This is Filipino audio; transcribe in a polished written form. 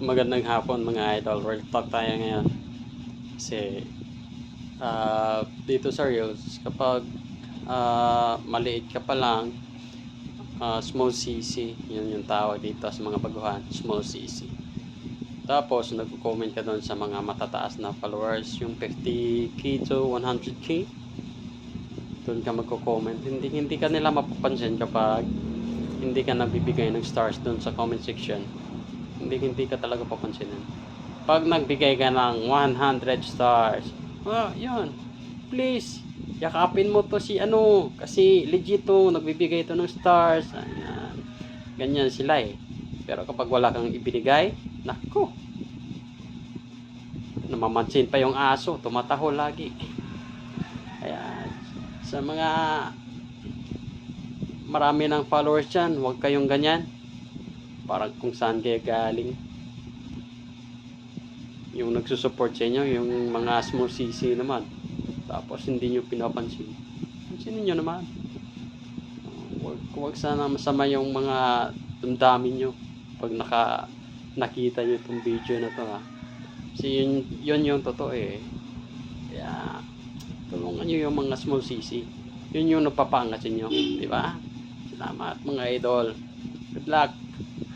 Magandang hapon mga idol. Real talk tayo ngayon. Kasi dito serious kapag maliit ka pa lang, small CC, yun yung tawag dito sa mga baguhan, small CC. Tapos nagko-comment ka doon sa mga matataas na followers, yung 50k to 100k. Doon ka magko-comment. Hindi ka nila mapapansin kapag hindi ka nabibigay ng stars doon sa comment section. Hindi ka talaga papansinin. Pag nagbigay ka ng 100 stars, yun, please, yakapin mo to si ano, kasi legit to, nagbibigay to ng stars, ayan, ganyan sila eh. Pero kapag wala kang ibinigay, nako, namamansin pa yung aso, tumataho lagi. Ayan, sa mga marami ng followers dyan, huwag kayong ganyan. Parang kung saan kayo galing. Yung nagsusupport sa inyo, yung mga small CC naman. Tapos hindi nyo pinapansin. Pansinin nyo naman. Huwag sana masama yung mga damdamin nyo pag nakita nyo itong video na to ha. Kasi yun yung totoo eh. Kaya tulungan nyo yung mga small CC. Yun yung napapaangat sa inyo. Diba? Salamat mga idol. Good luck.